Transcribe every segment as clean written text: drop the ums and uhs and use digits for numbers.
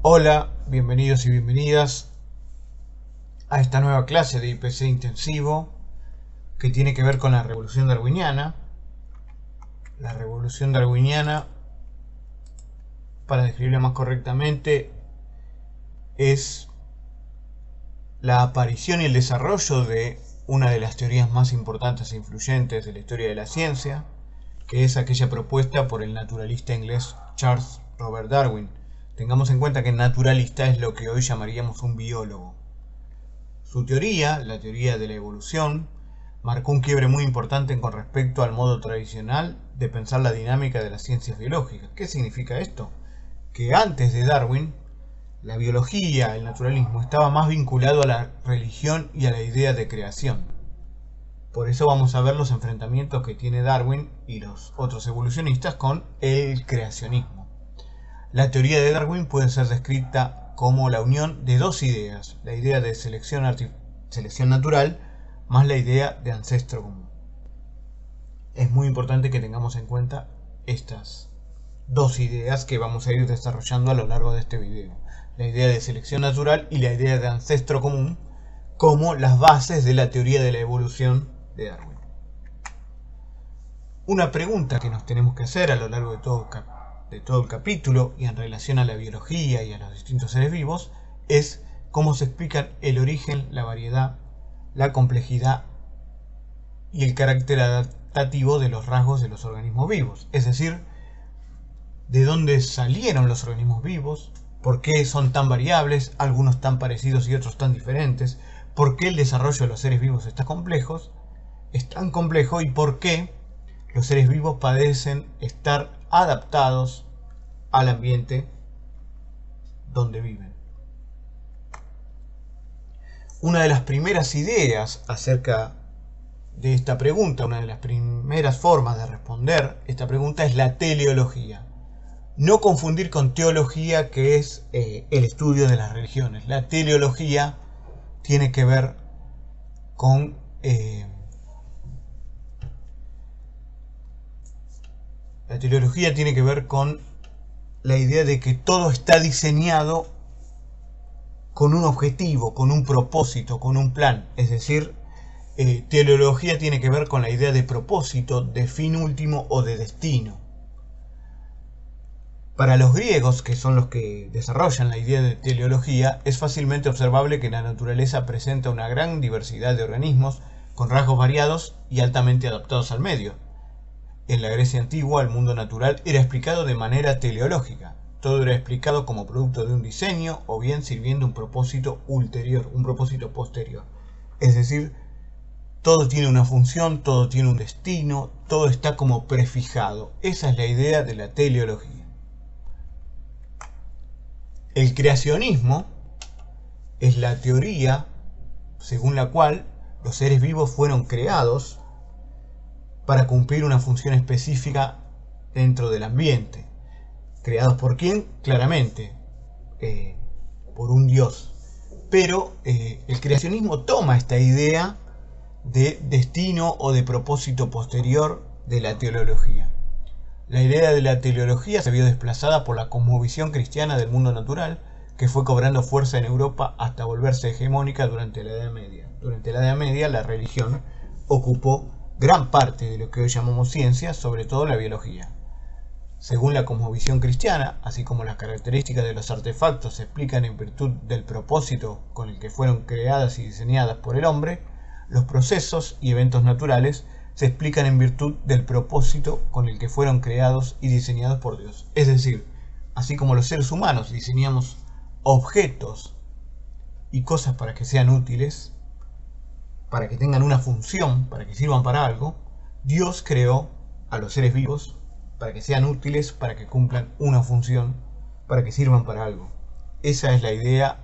Hola, bienvenidos y bienvenidas a esta nueva clase de IPC intensivo que tiene que ver con la revolución darwiniana. La revolución darwiniana, para describirla más correctamente, es la aparición y el desarrollo de una de las teorías más importantes e influyentes de la historia de la ciencia, que es aquella propuesta por el naturalista inglés Charles Robert Darwin. Tengamos en cuenta que naturalista es lo que hoy llamaríamos un biólogo. Su teoría, la teoría de la evolución, marcó un quiebre muy importante con respecto al modo tradicional de pensar la dinámica de las ciencias biológicas. ¿Qué significa esto? Que antes de Darwin, la biología, el naturalismo, estaba más vinculado a la religión y a la idea de creación. Por eso vamos a ver los enfrentamientos que tiene Darwin y los otros evolucionistas con el creacionismo. La teoría de Darwin puede ser descrita como la unión de dos ideas, la idea de selección natural más la idea de ancestro común. Es muy importante que tengamos en cuenta estas dos ideas que vamos a ir desarrollando a lo largo de este video. La idea de selección natural y la idea de ancestro común como las bases de la teoría de la evolución de Darwin. Una pregunta que nos tenemos que hacer a lo largo de todo el capítulo y en relación a la biología y a los distintos seres vivos es cómo se explican el origen, la variedad, la complejidad y el carácter adaptativo de los rasgos de los organismos vivos. Es decir, de dónde salieron los organismos vivos, por qué son tan variables, algunos tan parecidos y otros tan diferentes, por qué el desarrollo de los seres vivos es tan complejo y por qué los seres vivos parecen estar adaptados al ambiente donde viven. Una de las primeras ideas acerca de esta pregunta, una de las primeras formas de responder esta pregunta es la teleología. No confundir con teología, que es el estudio de las religiones. La teleología tiene que ver con la idea de que todo está diseñado con un objetivo, con un propósito, con un plan. Es decir, teleología tiene que ver con la idea de propósito, de fin último o de destino. Para los griegos, que son los que desarrollan la idea de teleología, es fácilmente observable que la naturaleza presenta una gran diversidad de organismos con rasgos variados y altamente adaptados al medio. En la Grecia antigua, el mundo natural era explicado de manera teleológica. Todo era explicado como producto de un diseño o bien sirviendo un propósito ulterior, un propósito posterior. Es decir, todo tiene una función, todo tiene un destino, todo está como prefijado. Esa es la idea de la teleología. El creacionismo es la teoría según la cual los seres vivos fueron creados para cumplir una función específica dentro del ambiente. ¿Creados por quién? Claramente, por un Dios. Pero el creacionismo toma esta idea de destino o de propósito posterior de la teleología. La idea de la teleología se vio desplazada por la cosmovisión cristiana del mundo natural, que fue cobrando fuerza en Europa hasta volverse hegemónica durante la Edad Media. Durante la Edad Media la religión ocupó gran parte de lo que hoy llamamos ciencia, sobre todo la biología. Según la cosmovisión cristiana, así como las características de los artefactos se explican en virtud del propósito con el que fueron creadas y diseñadas por el hombre, los procesos y eventos naturales se explican en virtud del propósito con el que fueron creados y diseñados por Dios. Es decir, así como los seres humanos diseñamos objetos y cosas para que sean útiles, para que tengan una función, para que sirvan para algo, Dios creó a los seres vivos para que sean útiles, para que cumplan una función, para que sirvan para algo. Esa es la idea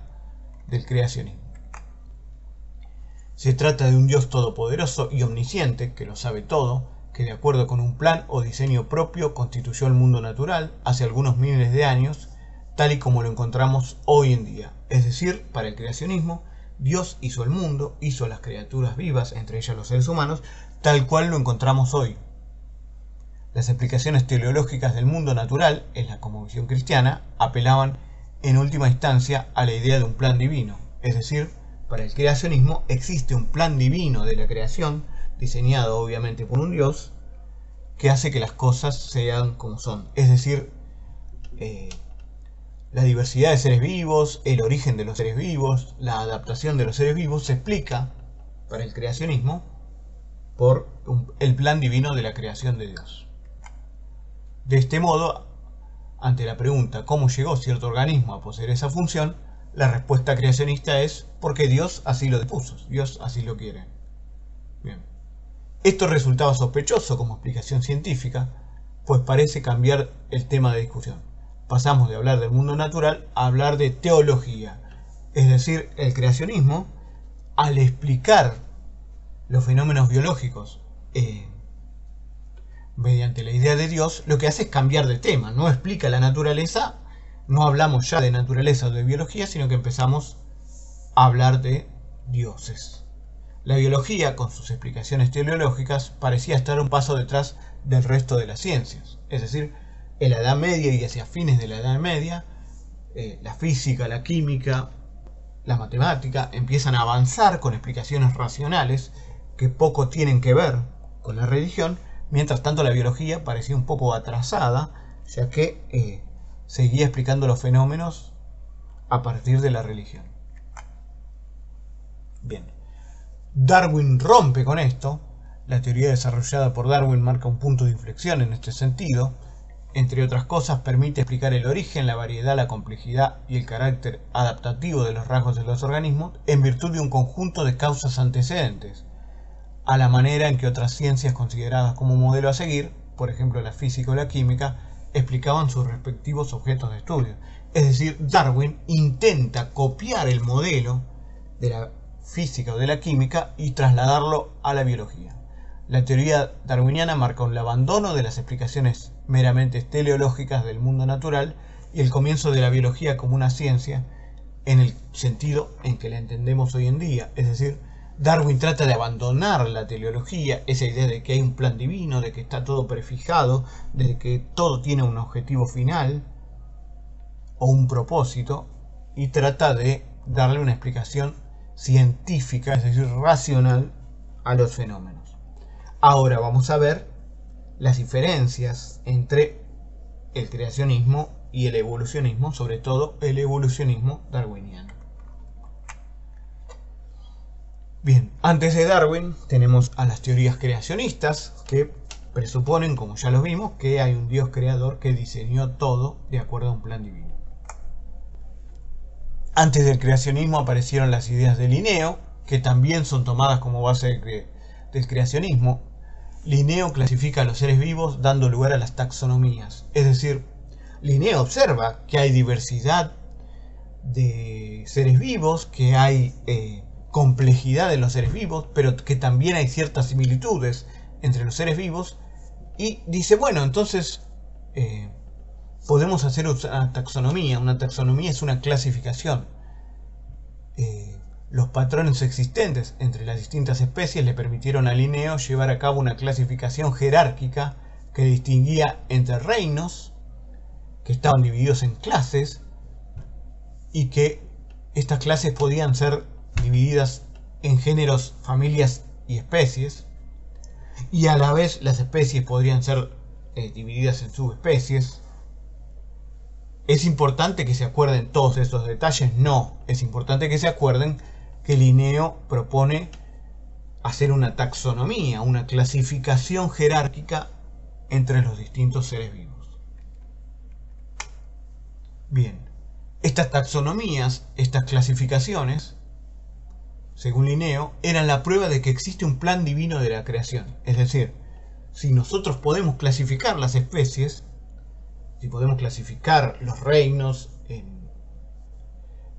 del creacionismo. Se trata de un Dios todopoderoso y omnisciente, que lo sabe todo, que de acuerdo con un plan o diseño propio constituyó el mundo natural hace algunos miles de años, tal y como lo encontramos hoy en día. Es decir, para el creacionismo, Dios hizo el mundo, hizo las criaturas vivas, entre ellas los seres humanos, tal cual lo encontramos hoy. Las explicaciones teleológicas del mundo natural, en la cosmovisión cristiana, apelaban en última instancia a la idea de un plan divino. Es decir, para el creacionismo existe un plan divino de la creación, diseñado obviamente por un Dios, que hace que las cosas sean como son. Es decir, la diversidad de seres vivos, el origen de los seres vivos, la adaptación de los seres vivos se explica para el creacionismo por el plan divino de la creación de Dios. De este modo, ante la pregunta ¿cómo llegó cierto organismo a poseer esa función?, la respuesta creacionista es porque Dios así lo dispuso, Dios así lo quiere. Bien. Esto resultaba sospechoso como explicación científica, pues parece cambiar el tema de discusión. Pasamos de hablar del mundo natural a hablar de teología. Es decir, el creacionismo, al explicar los fenómenos biológicos mediante la idea de Dios, lo que hace es cambiar de tema. No explica la naturaleza, no hablamos ya de naturaleza o de biología, sino que empezamos a hablar de dioses. La biología, con sus explicaciones teleológicas, parecía estar un paso detrás del resto de las ciencias. Es decir, en la Edad Media y hacia fines de la Edad Media, la física, la química, la matemática empiezan a avanzar con explicaciones racionales que poco tienen que ver con la religión. Mientras tanto, la biología parecía un poco atrasada, ya que seguía explicando los fenómenos a partir de la religión. Bien. Darwin rompe con esto. La teoría desarrollada por Darwin marca un punto de inflexión en este sentido. Entre otras cosas, permite explicar el origen, la variedad, la complejidad y el carácter adaptativo de los rasgos de los organismos en virtud de un conjunto de causas antecedentes, a la manera en que otras ciencias consideradas como modelo a seguir, por ejemplo la física o la química, explicaban sus respectivos objetos de estudio. Es decir, Darwin intenta copiar el modelo de la física o de la química y trasladarlo a la biología. La teoría darwiniana marca un abandono de las explicaciones meramente teleológicas del mundo natural y el comienzo de la biología como una ciencia en el sentido en que la entendemos hoy en día. Es decir, Darwin trata de abandonar la teleología, esa idea de que hay un plan divino, de que está todo prefijado, de que todo tiene un objetivo final o un propósito, y trata de darle una explicación científica, es decir, racional, a los fenómenos. Ahora vamos a ver las diferencias entre el creacionismo y el evolucionismo, sobre todo el evolucionismo darwiniano. Bien, antes de Darwin tenemos a las teorías creacionistas, que presuponen, como ya lo vimos, que hay un Dios creador que diseñó todo de acuerdo a un plan divino. Antes del creacionismo aparecieron las ideas de Linneo, que también son tomadas como base del creacionismo. Linneo clasifica a los seres vivos dando lugar a las taxonomías. Es decir, Linneo observa que hay diversidad de seres vivos, que hay complejidad en los seres vivos, pero que también hay ciertas similitudes entre los seres vivos, y dice, bueno, entonces podemos hacer una taxonomía. Una taxonomía es una clasificación. Los patrones existentes entre las distintas especies le permitieron a Linneo llevar a cabo una clasificación jerárquica que distinguía entre reinos, que estaban divididos en clases, y que estas clases podían ser divididas en géneros, familias y especies, y a la vez las especies podrían ser divididas en subespecies. ¿Es importante que se acuerden todos estos detalles? No, es importante que se acuerden que Linneo propone hacer una taxonomía, una clasificación jerárquica entre los distintos seres vivos. Bien, estas taxonomías, estas clasificaciones, según Linneo, eran la prueba de que existe un plan divino de la creación. Es decir, si nosotros podemos clasificar las especies, si podemos clasificar los reinos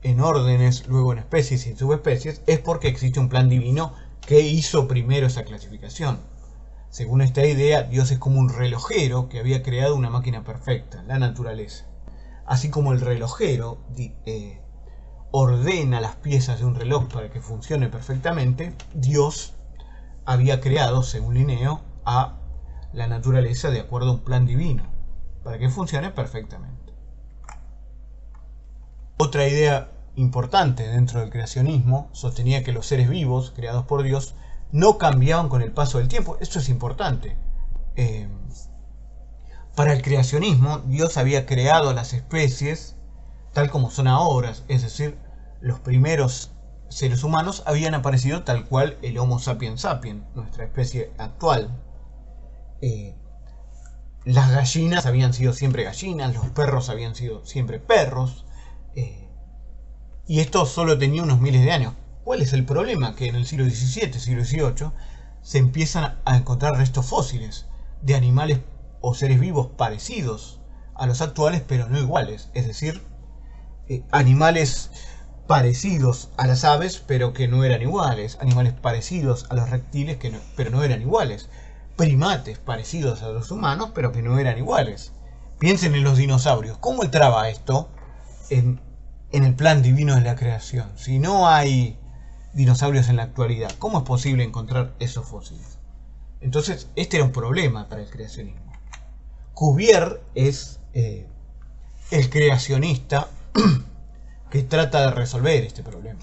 en órdenes, luego en especies y en subespecies, es porque existe un plan divino que hizo primero esa clasificación. Según esta idea, Dios es como un relojero que había creado una máquina perfecta, la naturaleza. Así como el relojero ordena las piezas de un reloj para que funcione perfectamente, Dios había creado, según Linneo, a la naturaleza de acuerdo a un plan divino, para que funcione perfectamente. Otra idea importante dentro del creacionismo sostenía que los seres vivos creados por Dios no cambiaban con el paso del tiempo. Esto es importante. Para el creacionismo, Dios había creado las especies tal como son ahora, es decir, los primeros seres humanos habían aparecido tal cual el Homo sapiens sapiens, nuestra especie actual. Las gallinas habían sido siempre gallinas, los perros habían sido siempre perros, y esto solo tenía unos miles de años. ¿Cuál es el problema? Que en el siglo XVII, siglo XVIII, se empiezan a encontrar restos fósiles de animales o seres vivos parecidos a los actuales, pero no iguales. Es decir, animales parecidos a las aves, pero que no eran iguales. Animales parecidos a los reptiles, pero no eran iguales. Primates parecidos a los humanos, pero que no eran iguales. Piensen en los dinosaurios. ¿Cómo entraba esto en el plan divino de la creación? Si no hay dinosaurios en la actualidad, ¿cómo es posible encontrar esos fósiles? Entonces, este era un problema para el creacionismo. Cuvier es el creacionista que trata de resolver este problema.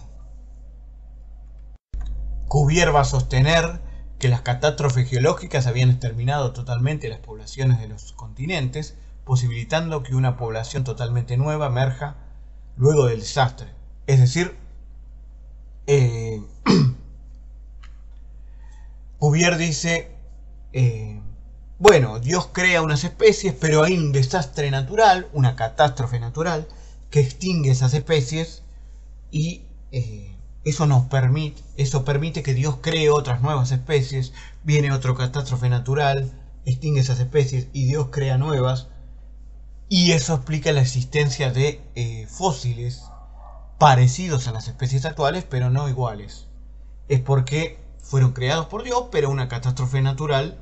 Cuvier va a sostener que las catástrofes geológicas habían exterminado totalmente las poblaciones de los continentes, posibilitando que una población totalmente nueva emerja luego del desastre. Es decir, Cuvier dice, bueno, Dios crea unas especies, pero hay un desastre natural, una catástrofe natural, que extingue esas especies y eso permite que Dios cree otras nuevas especies. Viene otra catástrofe natural, extingue esas especies y Dios crea nuevas, y eso explica la existencia de fósiles parecidos a las especies actuales pero no iguales. Es porque fueron creados por Dios, pero una catástrofe natural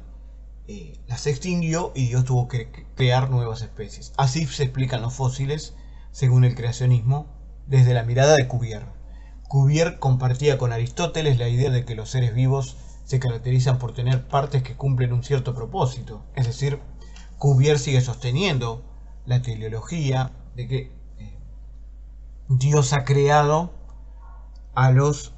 las extinguió y Dios tuvo que crear nuevas especies. Así se explican los fósiles según el creacionismo desde la mirada de Cuvier. Cuvier compartía con Aristóteles la idea de que los seres vivos se caracterizan por tener partes que cumplen un cierto propósito. Es decir, Cuvier sigue sosteniendo la teleología de que Dios ha creado a los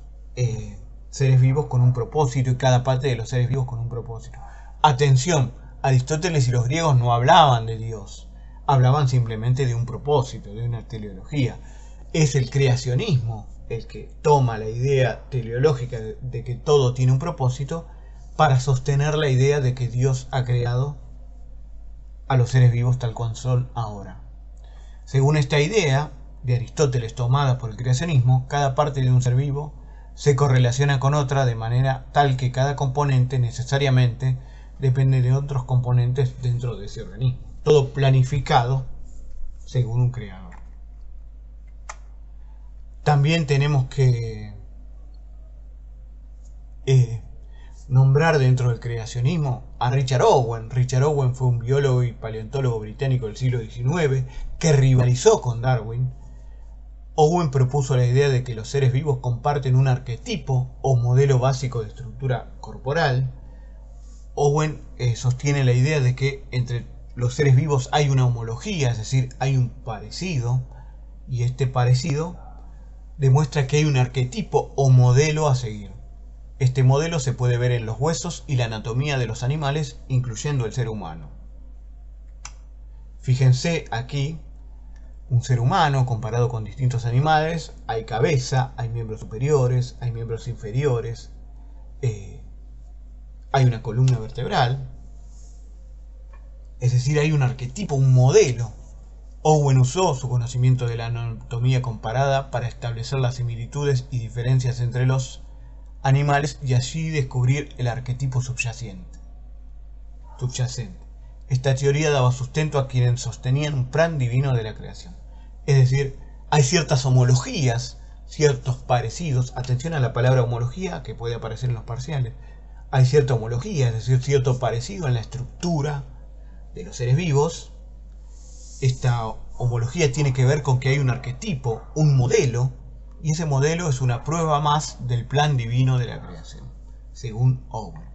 seres vivos con un propósito, y cada parte de los seres vivos con un propósito. Atención, Aristóteles y los griegos no hablaban de Dios, hablaban simplemente de un propósito, de una teleología. Es el creacionismo el que toma la idea teleológica de que todo tiene un propósito para sostener la idea de que Dios ha creado a los seres vivos tal cual son ahora. Según esta idea de Aristóteles tomada por el creacionismo, cada parte de un ser vivo se correlaciona con otra de manera tal que cada componente necesariamente depende de otros componentes dentro de ese organismo. Todo planificado según un creador. También tenemos que nombrar dentro del creacionismo a Richard Owen. Richard Owen fue un biólogo y paleontólogo británico del siglo XIX que rivalizó con Darwin. Owen propuso la idea de que los seres vivos comparten un arquetipo o modelo básico de estructura corporal. Owen sostiene la idea de que entre los seres vivos hay una homología, es decir, hay un parecido, y este parecido demuestra que hay un arquetipo o modelo a seguir. Este modelo se puede ver en los huesos y la anatomía de los animales, incluyendo el ser humano. Fíjense aquí un ser humano comparado con distintos animales. Hay cabeza, hay miembros superiores, hay miembros inferiores, hay una columna vertebral. Es decir, hay un arquetipo, un modelo. Owen usó su conocimiento de la anatomía comparada para establecer las similitudes y diferencias entre los animales y así descubrir el arquetipo subyacente. Esta teoría daba sustento a quienes sostenían un plan divino de la creación. Es decir, hay ciertas homologías, ciertos parecidos. Atención a la palabra homología que puede aparecer en los parciales. Hay cierta homología, es decir, cierto parecido en la estructura de los seres vivos. Esta homología tiene que ver con que hay un arquetipo, un modelo, y ese modelo es una prueba más del plan divino de la creación, según Owen.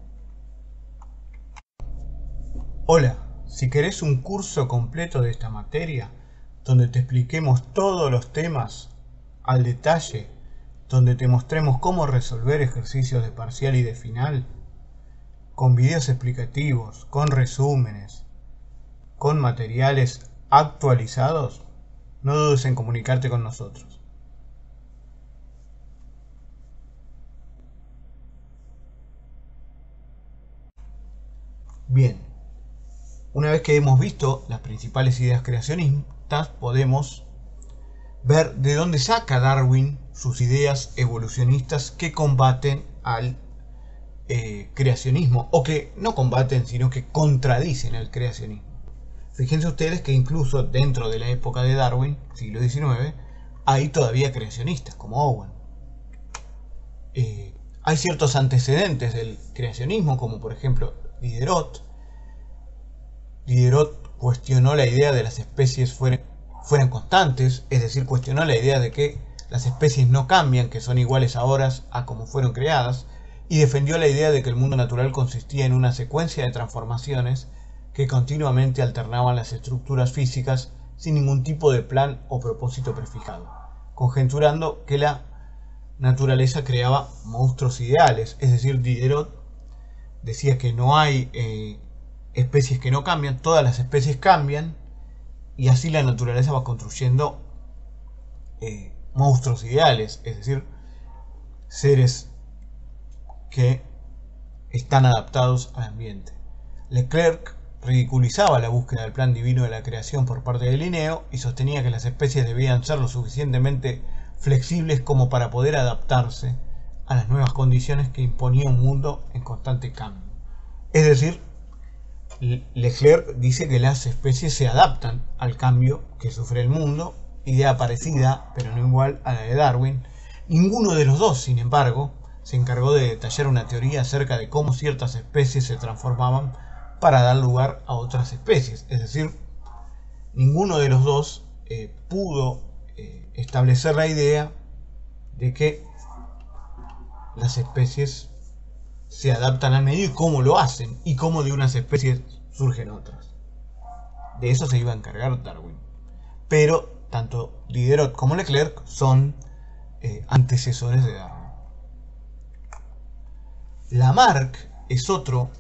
Hola, si querés un curso completo de esta materia, donde te expliquemos todos los temas al detalle, donde te mostremos cómo resolver ejercicios de parcial y de final, con videos explicativos, con resúmenes, con materiales actualizados, no dudes en comunicarte con nosotros. Bien, una vez que hemos visto las principales ideas creacionistas, podemos ver de dónde saca Darwin sus ideas evolucionistas que combaten al creacionismo, o que no combaten, sino que contradicen el creacionismo. Fíjense ustedes que incluso dentro de la época de Darwin, siglo XIX, hay todavía creacionistas, como Owen. Hay ciertos antecedentes del creacionismo, como por ejemplo Diderot. Diderot cuestionó la idea de las especies fueran constantes, es decir, cuestionó la idea de que las especies no cambian, que son iguales ahora a como fueron creadas, y defendió la idea de que el mundo natural consistía en una secuencia de transformaciones que continuamente alternaban las estructuras físicas sin ningún tipo de plan o propósito prefijado, conjeturando que la naturaleza creaba monstruos ideales. Es decir, Diderot decía que no hay especies que no cambian, todas las especies cambian, y así la naturaleza va construyendo monstruos ideales, es decir, seres que están adaptados al ambiente. Leclerc ridiculizaba la búsqueda del plan divino de la creación por parte de Linneo y sostenía que las especies debían ser lo suficientemente flexibles como para poder adaptarse a las nuevas condiciones que imponía un mundo en constante cambio. Es decir, Leclerc dice que las especies se adaptan al cambio que sufre el mundo, idea parecida, pero no igual a la de Darwin. Ninguno de los dos, sin embargo, se encargó de detallar una teoría acerca de cómo ciertas especies se transformaban para dar lugar a otras especies. Es decir, ninguno de los dos pudo establecer la idea de que las especies se adaptan al medio y cómo lo hacen, y cómo de unas especies surgen otras. De eso se iba a encargar Darwin. Pero tanto Diderot como Leclerc son antecesores de Darwin. Lamarck es otro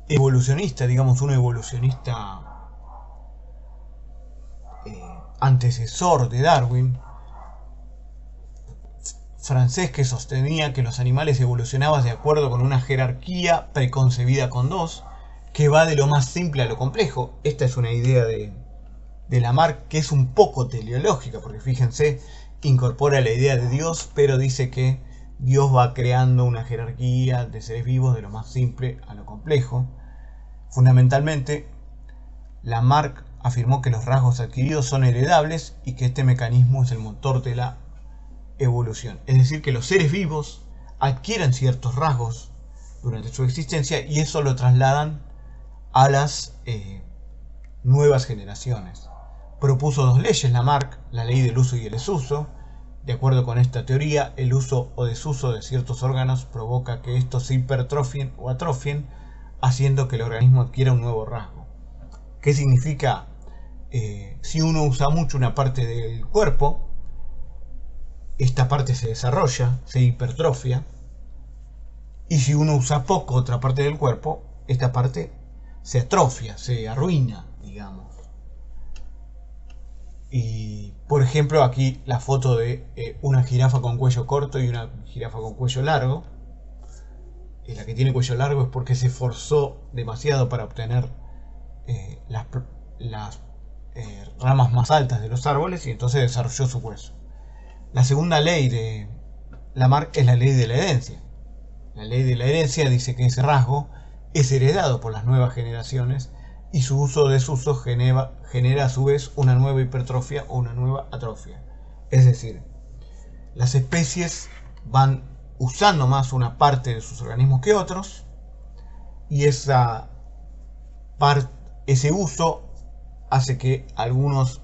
evolucionista, digamos un evolucionista antecesor de Darwin, francés, que sostenía que los animales evolucionaban de acuerdo con una jerarquía preconcebida con dos, que va de lo más simple a lo complejo. Esta es una idea de Lamarck que es un poco teleológica, porque fíjense, incorpora la idea de Dios, pero dice que Dios va creando una jerarquía de seres vivos de lo más simple a lo complejo. Fundamentalmente, Lamarck afirmó que los rasgos adquiridos son heredables y que este mecanismo es el motor de la evolución. Es decir, que los seres vivos adquieren ciertos rasgos durante su existencia y eso lo trasladan a las nuevas generaciones. Propuso dos leyes Lamarck, la ley del uso y el desuso. De acuerdo con esta teoría, el uso o desuso de ciertos órganos provoca que estos se hipertrofien o atrofien, haciendo que el organismo adquiera un nuevo rasgo. ¿Qué significa? Si uno usa mucho una parte del cuerpo, esta parte se desarrolla, se hipertrofia, y si uno usa poco otra parte del cuerpo, esta parte se atrofia, se arruina, digamos. Y por ejemplo, aquí la foto de una jirafa con cuello corto y una jirafa con cuello largo. La que tiene cuello largo es porque se esforzó demasiado para obtener las ramas más altas de los árboles y entonces desarrolló su hueso. La segunda ley de Lamarck es la ley de la herencia. La ley de la herencia dice que ese rasgo es heredado por las nuevas generaciones y su uso o desuso genera a su vez una nueva hipertrofia o una nueva atrofia. Es decir, las especies van usando más una parte de sus organismos que otros, y ese uso hace que algunos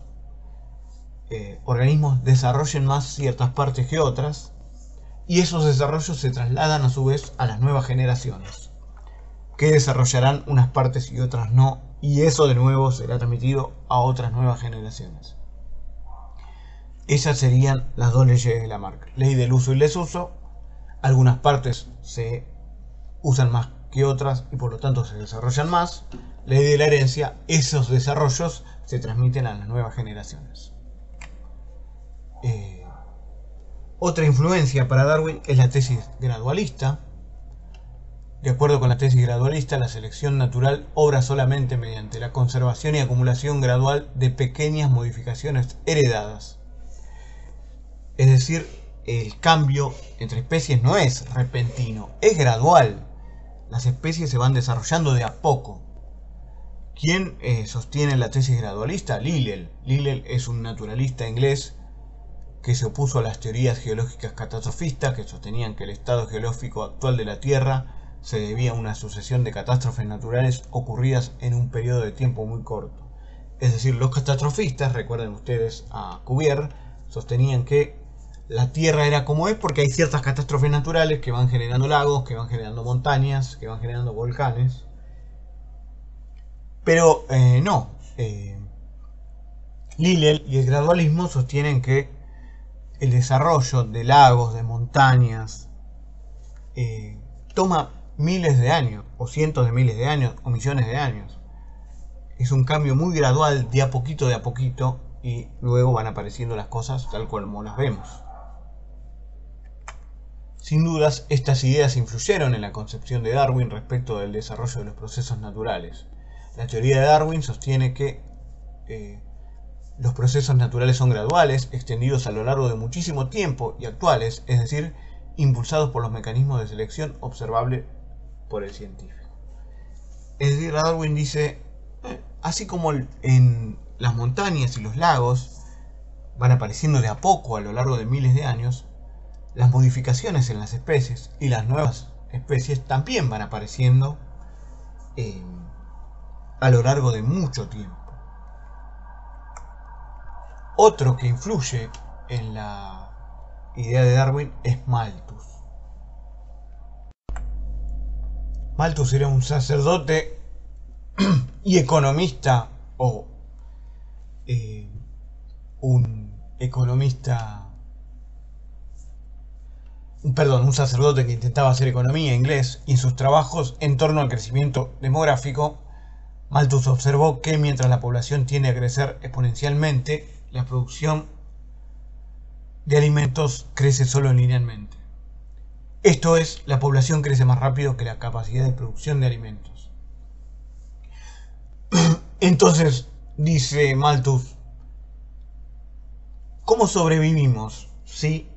organismos desarrollen más ciertas partes que otras, y esos desarrollos se trasladan a su vez a las nuevas generaciones, que desarrollarán unas partes y otras no y eso de nuevo será transmitido a otras nuevas generaciones. Esas serían las dos leyes de Lamarck. Ley del uso y desuso. Algunas partes se usan más que otras y por lo tanto se desarrollan más. Ley de la herencia. Esos desarrollos se transmiten a las nuevas generaciones. Otra influencia para Darwin es la tesis gradualista. De acuerdo con la tesis gradualista, la selección natural obra solamente mediante la conservación y acumulación gradual de pequeñas modificaciones heredadas. Es decir, el cambio entre especies no es repentino, es gradual. Las especies se van desarrollando de a poco. ¿Quién sostiene la tesis gradualista? Lyell. Lyell es un naturalista inglés que se opuso a las teorías geológicas catastrofistas que sostenían que el estado geológico actual de la Tierra se debía a una sucesión de catástrofes naturales ocurridas en un periodo de tiempo muy corto. Es decir, los catastrofistas, recuerden ustedes a Cuvier, sostenían que la Tierra era como es porque hay ciertas catástrofes naturales que van generando lagos, que van generando montañas, que van generando volcanes. Pero no. Lyell y el gradualismo sostienen que el desarrollo de lagos, de montañas, toma miles de años, o cientos de miles de años, o millones de años. Es un cambio muy gradual, de a poquito, y luego van apareciendo las cosas tal como las vemos. Sin dudas, estas ideas influyeron en la concepción de Darwin respecto del desarrollo de los procesos naturales. La teoría de Darwin sostiene que los procesos naturales son graduales, extendidos a lo largo de muchísimo tiempo y actuales, es decir, impulsados por los mecanismos de selección observables por el científico. Es decir, Darwin dice, así como en las montañas y los lagos van apareciendo de a poco a lo largo de miles de años, las modificaciones en las especies y las nuevas especies también van apareciendo a lo largo de mucho tiempo. Otro que influye en la idea de Darwin es Malthus. Malthus era un sacerdote y economista, o un sacerdote que intentaba hacer economía inglés, y en sus trabajos en torno al crecimiento demográfico, Malthus observó que mientras la población tiende a crecer exponencialmente, la producción de alimentos crece solo linealmente. Esto es, la población crece más rápido que la capacidad de producción de alimentos. Entonces, dice Malthus, ¿cómo sobrevivimos si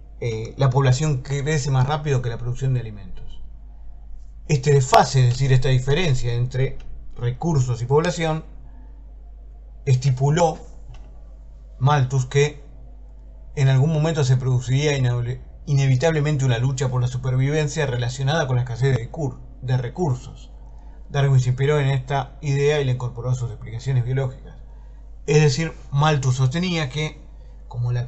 la población crece más rápido que la producción de alimentos? Este desfase, es decir, esta diferencia entre recursos y población, estipuló Malthus que en algún momento se produciría inevitablemente una lucha por la supervivencia relacionada con la escasez de recursos. Darwin se inspiró en esta idea y la incorporó a sus explicaciones biológicas. Es decir, Malthus sostenía que como la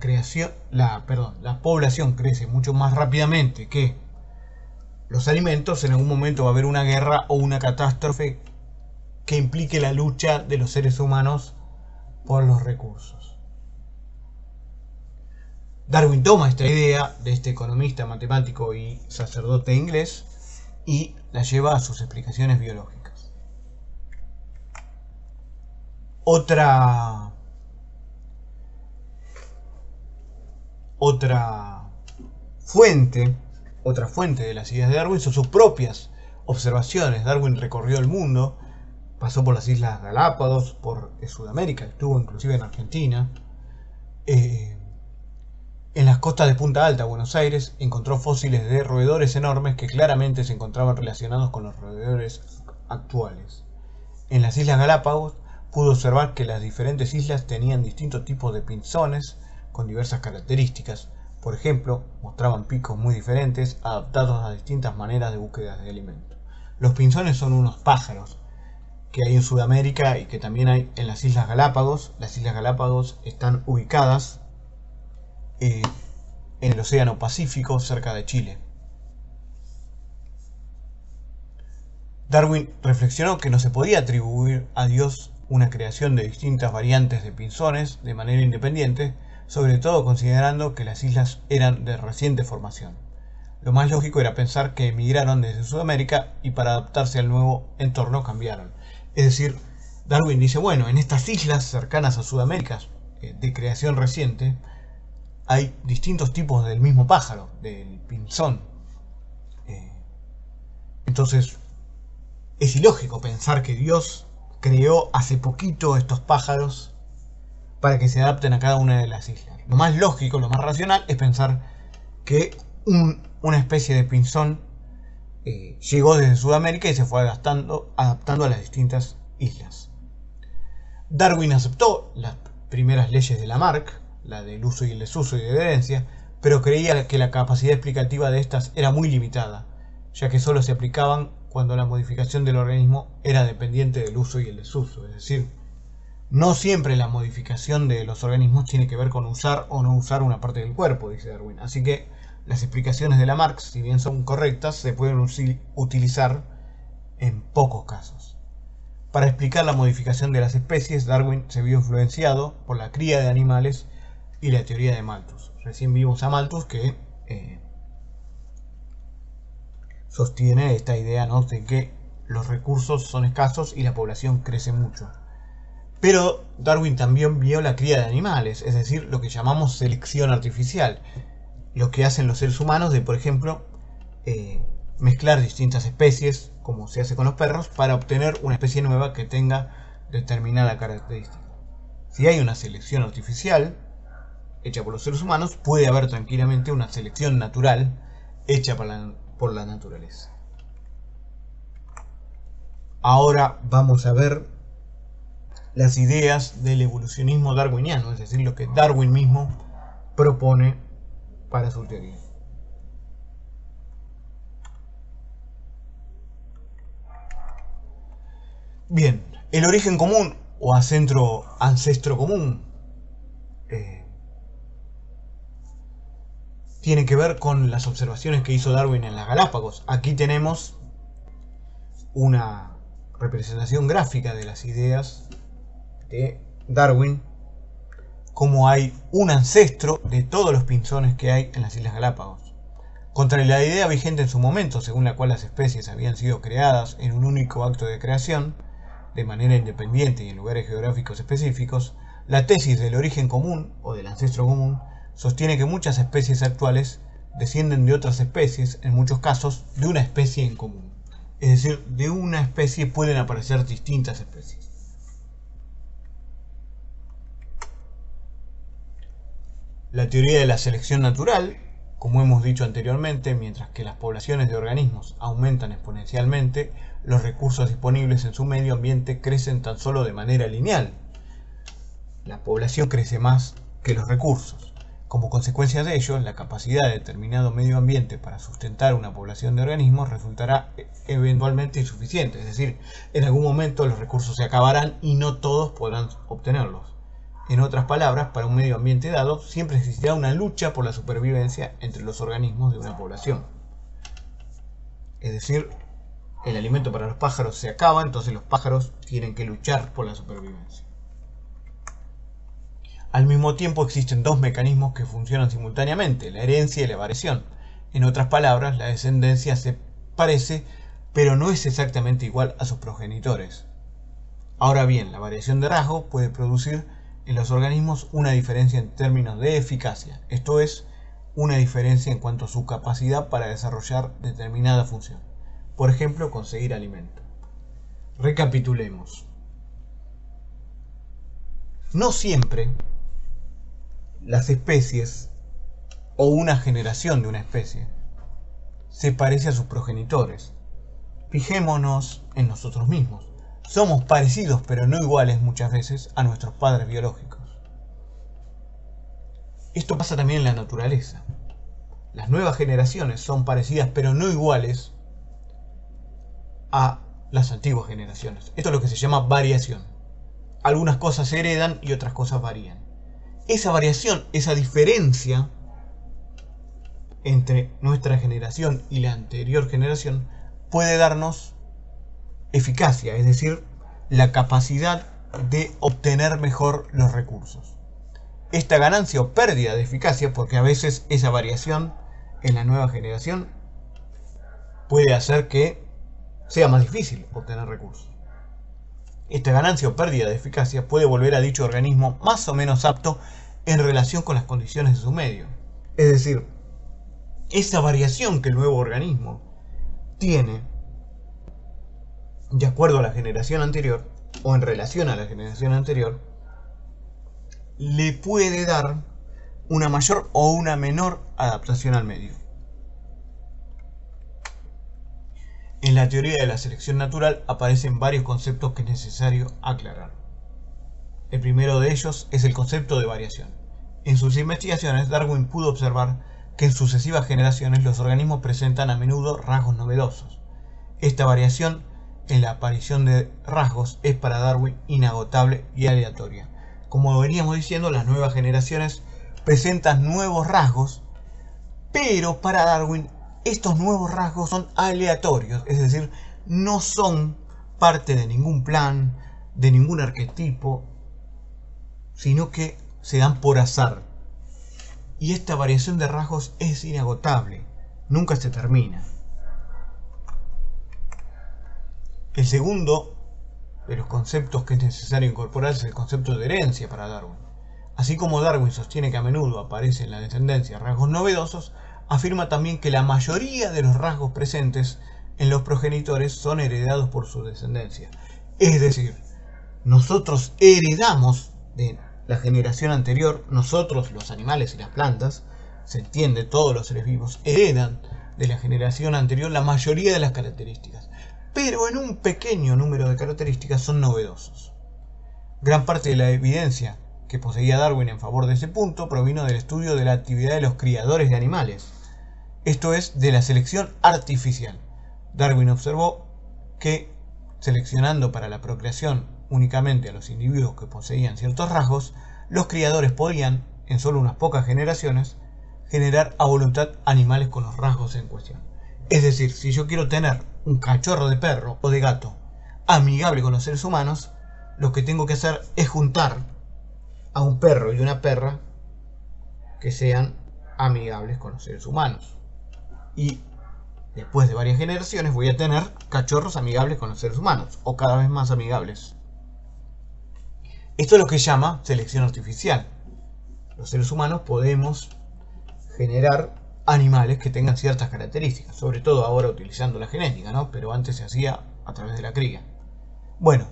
población crece mucho más rápidamente que los alimentos, en algún momento va a haber una guerra o una catástrofe que implique la lucha de los seres humanos por los recursos. Darwin toma esta idea de este economista, matemático y sacerdote inglés y la lleva a sus explicaciones biológicas. Otra fuente de las ideas de Darwin son sus propias observaciones. Darwin recorrió el mundo, pasó por las Islas Galápagos, por Sudamérica, estuvo inclusive en Argentina. En las costas de Punta Alta, Buenos Aires, encontró fósiles de roedores enormes que claramente se encontraban relacionados con los roedores actuales. En las Islas Galápagos pudo observar que las diferentes islas tenían distintos tipos de pinzones con diversas características. Por ejemplo, mostraban picos muy diferentes, adaptados a distintas maneras de búsqueda de alimento. Los pinzones son unos pájaros que hay en Sudamérica y que también hay en las Islas Galápagos. Las Islas Galápagos están ubicadas en el Océano Pacífico, cerca de Chile. Darwin reflexionó que no se podía atribuir a Dios una creación de distintas variantes de pinzones de manera independiente, sobre todo considerando que las islas eran de reciente formación. Lo más lógico era pensar que emigraron desde Sudamérica y para adaptarse al nuevo entorno cambiaron. Es decir, Darwin dice, bueno, en estas islas cercanas a Sudamérica, de creación reciente, hay distintos tipos del mismo pájaro, del pinzón. Entonces, es ilógico pensar que Dios creó hace poquito estos pájaros para que se adapten a cada una de las islas. Lo más lógico, lo más racional es pensar que una especie de pinzón llegó desde Sudamérica y se fue adaptando a las distintas islas. Darwin aceptó las primeras leyes de Lamarck, la del uso y el desuso y de la herencia, pero creía que la capacidad explicativa de estas era muy limitada, ya que solo se aplicaban cuando la modificación del organismo era dependiente del uso y el desuso. Es decir, no siempre la modificación de los organismos tiene que ver con usar o no usar una parte del cuerpo, dice Darwin. Así que las explicaciones de Lamarck, si bien son correctas, se pueden utilizar en pocos casos. Para explicar la modificación de las especies, Darwin se vio influenciado por la cría de animales y la teoría de Malthus. Recién vimos a Malthus que sostiene esta idea, ¿no?, de que los recursos son escasos y la población crece mucho. Pero Darwin también vio la cría de animales, es decir, lo que llamamos selección artificial, lo que hacen los seres humanos de, por ejemplo, mezclar distintas especies, como se hace con los perros, para obtener una especie nueva que tenga determinada característica. Si hay una selección artificial hecha por los seres humanos, puede haber tranquilamente una selección natural hecha por la naturaleza. Ahora vamos a ver las ideas del evolucionismo darwiniano, es decir, lo que Darwin mismo propone para su teoría. Bien, el origen común o ancestro común tiene que ver con las observaciones que hizo Darwin en las Galápagos. Aquí tenemos una representación gráfica de las ideas de Darwin, como hay un ancestro de todos los pinzones que hay en las Islas Galápagos. Contra la idea vigente en su momento, según la cual las especies habían sido creadas en un único acto de creación, de manera independiente y en lugares geográficos específicos, la tesis del origen común o del ancestro común sostiene que muchas especies actuales descienden de otras especies, en muchos casos de una especie en común. Es decir, de una especie pueden aparecer distintas especies. La teoría de la selección natural, como hemos dicho anteriormente, mientras que las poblaciones de organismos aumentan exponencialmente, los recursos disponibles en su medio ambiente crecen tan solo de manera lineal. La población crece más que los recursos. Como consecuencia de ello, la capacidad de determinado medio ambiente para sustentar una población de organismos resultará eventualmente insuficiente, es decir, en algún momento los recursos se acabarán y no todos podrán obtenerlos. En otras palabras, para un medio ambiente dado, siempre existirá una lucha por la supervivencia entre los organismos de una población. Es decir, el alimento para los pájaros se acaba, entonces los pájaros tienen que luchar por la supervivencia. Al mismo tiempo existen dos mecanismos que funcionan simultáneamente, la herencia y la variación. En otras palabras, la descendencia se parece, pero no es exactamente igual a sus progenitores. Ahora bien, la variación de rasgo puede producir en los organismos una diferencia en términos de eficacia, esto es, una diferencia en cuanto a su capacidad para desarrollar determinada función. Por ejemplo, conseguir alimento. Recapitulemos. No siempre las especies o una generación de una especie se parece a sus progenitores. Fijémonos en nosotros mismos. Somos parecidos pero no iguales muchas veces a nuestros padres biológicos. Esto pasa también en la naturaleza. Las nuevas generaciones son parecidas pero no iguales a las antiguas generaciones. Esto es lo que se llama variación. Algunas cosas se heredan y otras cosas varían. Esa variación, esa diferencia entre nuestra generación y la anterior generación puede darnos eficacia, es decir, la capacidad de obtener mejor los recursos. Esta ganancia o pérdida de eficacia, porque a veces esa variación en la nueva generación puede hacer que sea más difícil obtener recursos. Esta ganancia o pérdida de eficacia puede volver a dicho organismo más o menos apto en relación con las condiciones de su medio. Es decir, esa variación que el nuevo organismo tiene de acuerdo a la generación anterior o en relación a la generación anterior le puede dar una mayor o una menor adaptación al medio. En la teoría de la selección natural aparecen varios conceptos que es necesario aclarar. El primero de ellos es el concepto de variación. En sus investigaciones, Darwin pudo observar que en sucesivas generaciones los organismos presentan a menudo rasgos novedosos. Esta variación en la aparición de rasgos es para Darwin inagotable y aleatoria. Como veníamos diciendo, las nuevas generaciones presentan nuevos rasgos, pero para Darwin estos nuevos rasgos son aleatorios, es decir, no son parte de ningún plan, de ningún arquetipo, sino que se dan por azar. Y esta variación de rasgos es inagotable, nunca se termina. El segundo de los conceptos que es necesario incorporar es el concepto de herencia para Darwin. Así como Darwin sostiene que a menudo aparecen en la descendencia rasgos novedosos, afirma también que la mayoría de los rasgos presentes en los progenitores son heredados por su descendencia. Es decir, nosotros heredamos de la generación anterior, nosotros los animales y las plantas, se entiende, todos los seres vivos, heredan de la generación anterior la mayoría de las características, pero en un pequeño número de características son novedosos. Gran parte de la evidencia que poseía Darwin en favor de ese punto provino del estudio de la actividad de los criadores de animales, esto es, de la selección artificial. Darwin observó que, seleccionando para la procreación únicamente a los individuos que poseían ciertos rasgos, los criadores podían, en solo unas pocas generaciones, generar a voluntad animales con los rasgos en cuestión. Es decir, si yo quiero tener un cachorro de perro o de gato amigable con los seres humanos, lo que tengo que hacer es juntar a un perro y una perra que sean amigables con los seres humanos. Y después de varias generaciones voy a tener cachorros amigables con los seres humanos, o cada vez más amigables. Esto es lo que se llama selección artificial. Los seres humanos podemos generar animales que tengan ciertas características, sobre todo ahora utilizando la genética, ¿no? Pero antes se hacía a través de la cría. Bueno,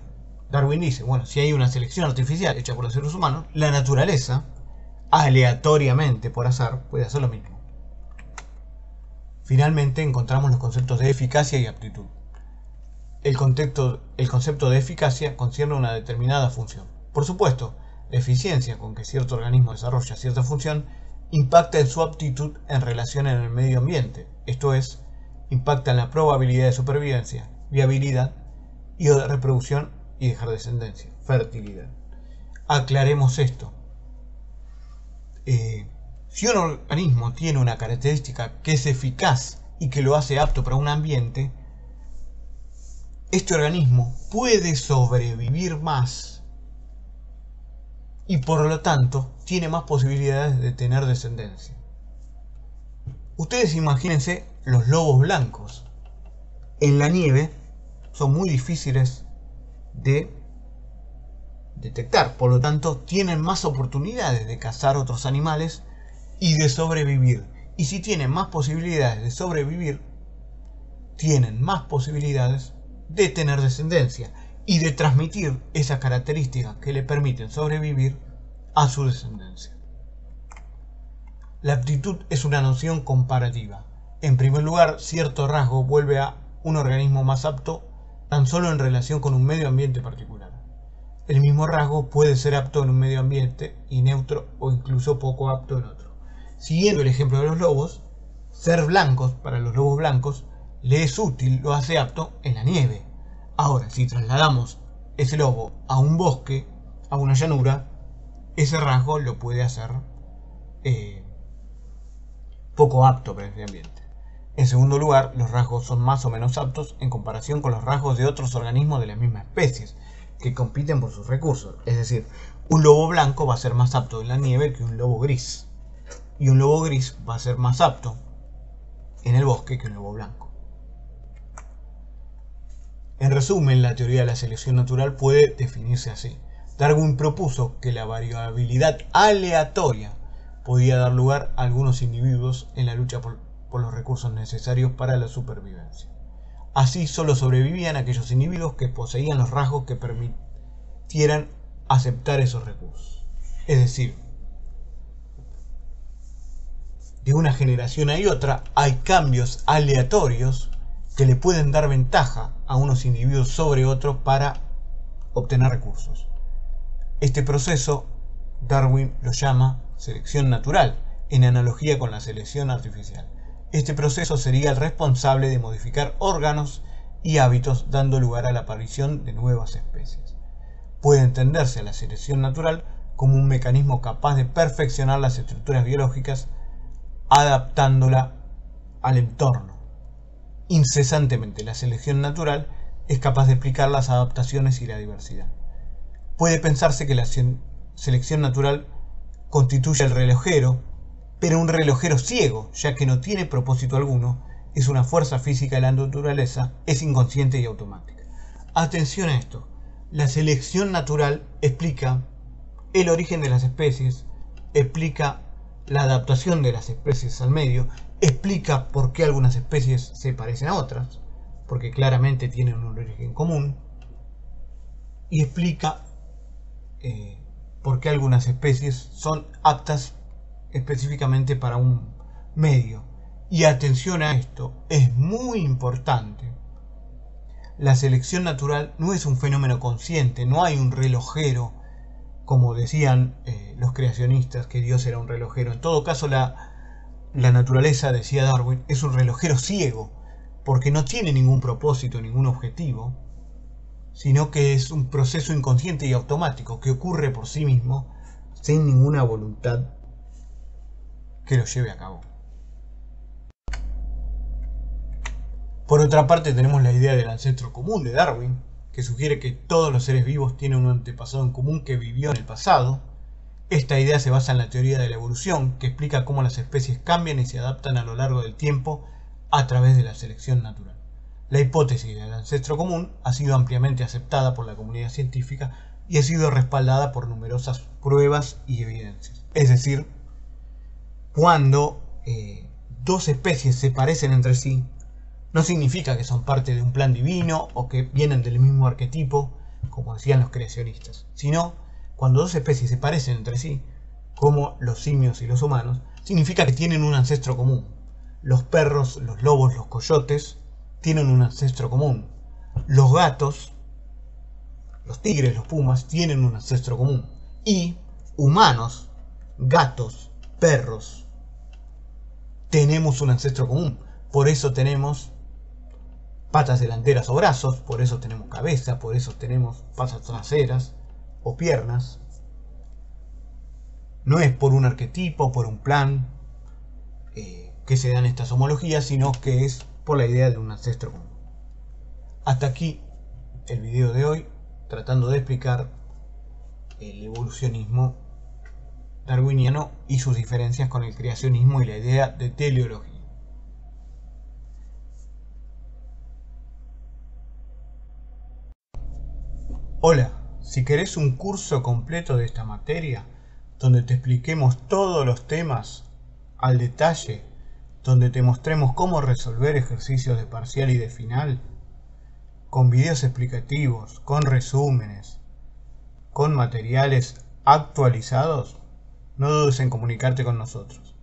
Darwin dice, bueno, si hay una selección artificial hecha por los seres humanos, la naturaleza, aleatoriamente, por azar, puede hacer lo mismo. Finalmente encontramos los conceptos de eficacia y aptitud. El concepto de eficacia concierne una determinada función. Por supuesto, la eficiencia con que cierto organismo desarrolla cierta función impacta en su aptitud en relación en el medio ambiente, esto es, impacta en la probabilidad de supervivencia, viabilidad y de reproducción y dejar descendencia, fertilidad. Aclaremos esto. Si un organismo tiene una característica que es eficaz y que lo hace apto para un ambiente, este organismo puede sobrevivir más y por lo tanto tiene más posibilidades de tener descendencia. Ustedes imagínense los lobos blancos. En la nieve son muy difíciles de detectar, por lo tanto tienen más oportunidades de cazar otros animales y de sobrevivir. Y si tienen más posibilidades de sobrevivir, tienen más posibilidades de tener descendencia y de transmitir esas características que le permiten sobrevivir a su descendencia. La aptitud es una noción comparativa. En primer lugar, cierto rasgo vuelve a un organismo más apto tan solo en relación con un medio ambiente particular. El mismo rasgo puede ser apto en un medio ambiente y neutro o incluso poco apto en otro. Siguiendo el ejemplo de los lobos, ser blancos para los lobos blancos le es útil, lo hace apto en la nieve. Ahora, si trasladamos ese lobo a un bosque, a una llanura, ese rasgo lo puede hacer poco apto para ese ambiente. En segundo lugar, los rasgos son más o menos aptos en comparación con los rasgos de otros organismos de la misma especie, que compiten por sus recursos. Es decir, un lobo blanco va a ser más apto en la nieve que un lobo gris. Y un lobo gris va a ser más apto en el bosque que un lobo blanco. En resumen, la teoría de la selección natural puede definirse así. Darwin propuso que la variabilidad aleatoria podía dar lugar a algunos individuos en la lucha por los recursos necesarios para la supervivencia. Así solo sobrevivían aquellos individuos que poseían los rasgos que permitieran aceptar esos recursos. Es decir, de una generación a otra hay cambios aleatorios que le pueden dar ventaja a unos individuos sobre otros para obtener recursos. Este proceso Darwin lo llama selección natural, en analogía con la selección artificial. Este proceso sería el responsable de modificar órganos y hábitos, dando lugar a la aparición de nuevas especies. Puede entenderse a la selección natural como un mecanismo capaz de perfeccionar las estructuras biológicas, adaptándola al entorno. Incesantemente, la selección natural es capaz de explicar las adaptaciones y la diversidad. Puede pensarse que la selección natural constituye el relojero, pero un relojero ciego, ya que no tiene propósito alguno, es una fuerza física de la naturaleza, es inconsciente y automática. Atención a esto, la selección natural explica el origen de las especies, explica la adaptación de las especies al medio, explica por qué algunas especies se parecen a otras, porque claramente tienen un origen común, y explica por qué algunas especies son aptas específicamente para un medio. Y atención a esto, es muy importante. La selección natural no es un fenómeno consciente, no hay un relojero, como decían los creacionistas, que Dios era un relojero. En todo caso, la naturaleza, decía Darwin, es un relojero ciego, porque no tiene ningún propósito, ningún objetivo, sino que es un proceso inconsciente y automático que ocurre por sí mismo, sin ninguna voluntad que lo lleve a cabo. Por otra parte, tenemos la idea del ancestro común de Darwin, que sugiere que todos los seres vivos tienen un antepasado en común que vivió en el pasado. Esta idea se basa en la teoría de la evolución, que explica cómo las especies cambian y se adaptan a lo largo del tiempo a través de la selección natural. La hipótesis del ancestro común ha sido ampliamente aceptada por la comunidad científica y ha sido respaldada por numerosas pruebas y evidencias. Es decir, cuando dos especies se parecen entre sí, no significa que son parte de un plan divino o que vienen del mismo arquetipo, como decían los creacionistas, sino cuando dos especies se parecen entre sí, como los simios y los humanos, significa que tienen un ancestro común. Los perros, los lobos, los coyotes tienen un ancestro común. Los gatos, los tigres, los pumas tienen un ancestro común. Y humanos, gatos, perros, tenemos un ancestro común. Por eso tenemos patas delanteras o brazos, por eso tenemos cabeza, por eso tenemos patas traseras o piernas. No es por un arquetipo, por un plan que se dan estas homologías, sino que es por la idea de un ancestro común. Hasta aquí el video de hoy, tratando de explicar el evolucionismo darwiniano y sus diferencias con el creacionismo y la idea de teleología. Hola, si querés un curso completo de esta materia, donde te expliquemos todos los temas al detalle, donde te mostremos cómo resolver ejercicios de parcial y de final, con videos explicativos, con resúmenes, con materiales actualizados, no dudes en comunicarte con nosotros.